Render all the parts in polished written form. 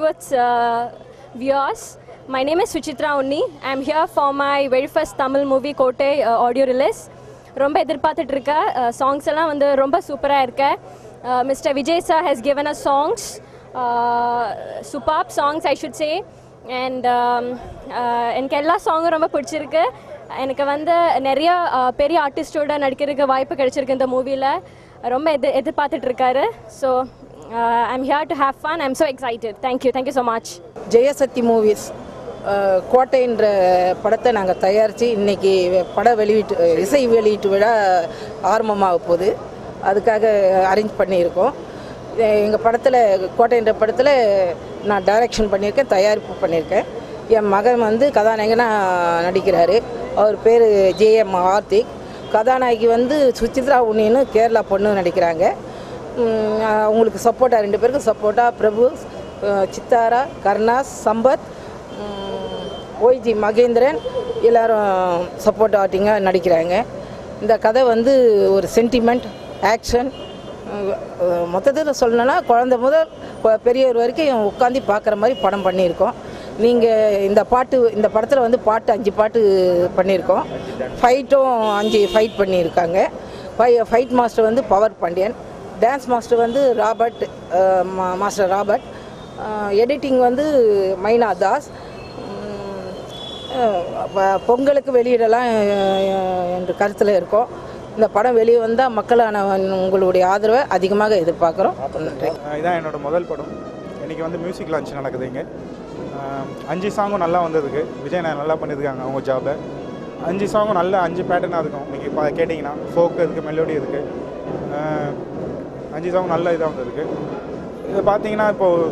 viewers, viewers. My name is Suchitra Unni. I am here for my very first Tamil movie Kotai audio release. ரொம்ப எதிர்பார்த்துட்டு இருக்க songs எல்லாம் வந்து ரொம்ப சூப்பரா இருக்கு. Mr. Vijay sir has given us songs, superb songs I should say, and எனக்கு எல்லா சாங்கும் ரொம்ப பிடிச்சிருக்கு. எனக்கு வந்து நிறைய பெரிய ஆர்டிஸ்டோட நடிக்கிறதுக்கு வாய்ப்பு கிடைச்சிருக்கு இந்த மூவில. ரொம்ப எதிர்பார்த்துட்டு இருக்காரு. So I'm here to have fun. I'm so excited. Thank you so much. Jayasakthi movies கோட்டைன்ற படத்தை நாங்கள் தயாரித்து இன்றைக்கி இசை வெளியீட்டு விழா ஆரம்பமாக போகுது. அதுக்காக அரேஞ்ச் பண்ணியிருக்கோம். எங்கள் படத்தில் கோட்டைன்ற படத்தில் நான் டைரக்ஷன் பண்ணியிருக்கேன், தயாரிப்பு பண்ணியிருக்கேன். என் மகன் வந்து கதாநாயகனாக நடிக்கிறாரு. அவர் பேர் ஜேஎம் ஆர்த்திக். கதாநாயகி வந்து சுசித்ரா உன்னின்னு கேரளா பொண்ணு நடிக்கிறாங்க. அவங்களுக்கு சப்போர்ட்டாக 2 பேருக்கும் சப்போர்ட்டாக பிரபு, சித்தாரா, கர்ணாஸ், சம்பத், ஓய்ஜி மகேந்திரன் எல்லோரும் சப்போர்ட் ஆர்டிங்காக நடிக்கிறாங்க. இந்த கதை வந்து ஒரு சென்டிமெண்ட், ஆக்ஷன், மொத்தத்தில் சொல்லணுன்னா குழந்தை முதல் பெரியவர் வரைக்கும் உட்காந்து பார்க்குற மாதிரி படம் பண்ணியிருக்கோம். நீங்கள் இந்த படத்தில் வந்து 5 பாட்டு பண்ணியிருக்கோம். ஃபைட்டும் 5 ஃபைட் பண்ணியிருக்காங்க. ஃபைட் மாஸ்டர் வந்து பவர் பாண்டியன், டான்ஸ் மாஸ்டர் வந்து மாஸ்டர் ராபர்ட், எடிட்டிங் வந்து மைனா தாஸ். பொங்கலுக்கு வெளியிடலாம் என்று கருத்தில் இருக்கோம். இந்த படம் வெளியே வந்தால் மக்களான உங்களுடைய ஆதரவை அதிகமாக எதிர்பார்க்குறோம். இதான் என்னோடய முதல் படம். இன்றைக்கி வந்து மியூசிக் லான்ச் நடக்குது இங்கே. 5 சாங்கும் நல்லா வந்ததுக்கு விஜய் நான் நல்லா பண்ணியிருக்காங்க அவங்க ஜாபை. 5 சாங்கும் நல்ல 5 பேட்டர்னாக இருக்கும். நீங்கள் கேட்டிங்கன்னா ஃபோக்கு இருக்குது, மெலோடி இருக்குது. 5 சாங்கும் நல்ல இதாக வந்ததுக்கு. இது பார்த்தீங்கன்னா இப்போது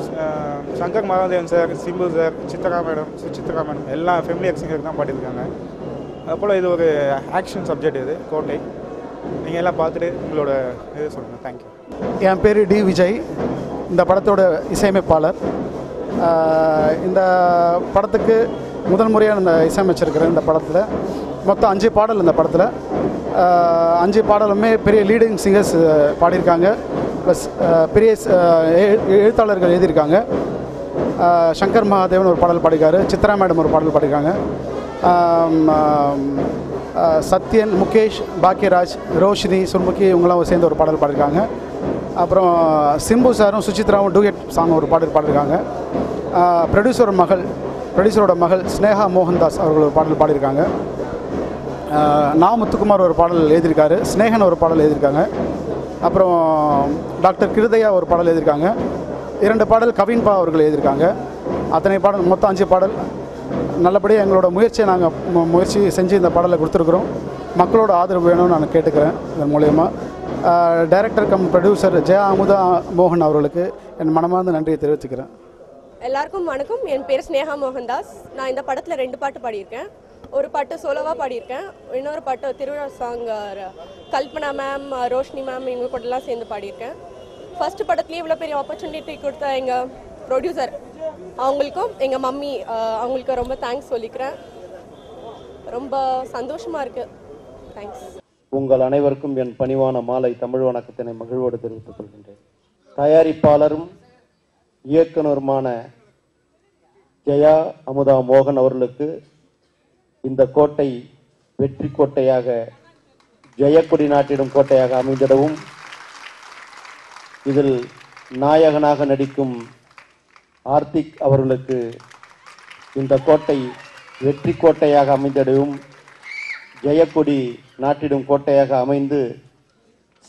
Shankar Mahadevan sir, Simbu sir, Chitra madam எல்லாம் ஃபெமிலியர் சிங்கர் தான் பாடியிருக்காங்க. அதுபோல் இது ஒரு ஆக்ஷன் சப்ஜெக்ட். இது கோட்டை. நீங்கள் எல்லாம் பார்த்துட்டு உங்களோட இது சொல்லுங்கள். தேங்க்யூ. என் பேர் டி விஜய், இந்த படத்தோட இசையமைப்பாளர். இந்த படத்துக்கு முதல் முறையாக இந்த இசையமைச்சிருக்கிறேன். இந்த படத்தில் மொத்தம் 5 பாடல். இந்த படத்தில் 5 பாடலுமே பெரிய லீடிங் சிங்கர்ஸ் பாடியிருக்காங்க. ப்ளஸ் பெரிய எழுத்தாளர்கள் எழுதியிருக்காங்க. சங்கர் மகாதேவன் ஒரு பாடல் பாடியிருக்காரு, சித்ரா மேடம் ஒரு பாடல் பாடியிருக்காங்க, சத்யன், முகேஷ், பாக்யராஜ், ரோஷினி, சுர்முகி இவங்களாம் சேர்ந்து ஒரு பாடல் பாடியிருக்காங்க. அப்புறம் சிம்பு சாரும் சுசித்ராவும் டூயட் சாங் ஒரு பாடல் பாடியிருக்காங்க. ப்ரொடியூசரோட மகள் ஸ்னேகா மோகன்தாஸ் அவர்கள் ஒரு பாடல் பாடியிருக்காங்க. முத்துக்குமார் ஒரு பாடல் எழுதியிருக்காரு, ஸ்னேகன் ஒரு பாடல் எழுதியிருக்காங்க. அப்புறம் டாக்டர் கிருதயா ஒரு பாடல் எழுதியிருக்காங்க. 2 பாடல் கவின்பா அவர்கள் எழுதியிருக்காங்க. அத்தனை பாடல் மொத்தம் 5 பாடல். நல்லபடியாக எங்களோட முயற்சியை நாங்கள் முயற்சி செஞ்சு இந்த பாடலை கொடுத்துருக்குறோம். மக்களோட ஆதரவு வேணும்னு நான் கேட்டுக்கிறேன். இதன் மூலயமா director cum producer Jaya Amudha மோகன் அவர்களுக்கு என் மனமார்ந்த நன்றியை தெரிவித்துக்கிறேன். எல்லாருக்கும் வணக்கம். என் பேர் ஸ்னேகா மோகன்தாஸ். நான் இந்த படத்தில் 2 பாட்டு பாடியிருக்கேன். ஒரு பாட்டு சோலோவாக பாடியிருக்கேன், இன்னொரு பாட்டு திருவிழா song Kalpana ma'am, Roshini ma'am இவங்க கூடலாம் சேர்ந்து பாடியிருக்கேன். ஃபஸ்ட்டு படத்துலேயே இவ்வளோ பெரிய ஆப்பர்ச்சுனிட்டி கொடுத்த எங்கள் ப்ரொடியூசர் அவங்களுக்கும் எங்கள் மம்மி அவங்களுக்கு ரொம்ப தேங்க்ஸ் சொல்லிக்கிறேன். ரொம்ப சந்தோஷமாக இருக்குது. தேங்க்ஸ். உங்கள் அனைவருக்கும் என் பணிவான மாலை தமிழ் வணக்கத்தினை மகிழ்வோடு தெரிவித்துக் கொள்கின்றேன். தயாரிப்பாளரும் இயக்குனருமான ஜெயா அமுதா மோகன் அவர்களுக்கு இந்த கோட்டை வெற்றி கோட்டையாக, ஜெயக்கொடி நாட்டிடும் கோட்டையாக அமைந்திடவும், இதில் நாயகனாக நடிக்கும் ஆர்த்திக் அவர்களுக்கு இந்த கோட்டை வெற்றி கோட்டையாக அமைந்திடவும், ஜெயக்கொடி நாட்டிடும் கோட்டையாக அமைந்து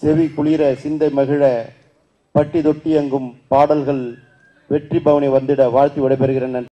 செவி குளிர சிந்தை மகிழ பட்டி தொட்டி எங்கும் பாடல்கள் வெற்றி பவனி வந்திட வாழ்த்தி விடைபெறுகிறேன்.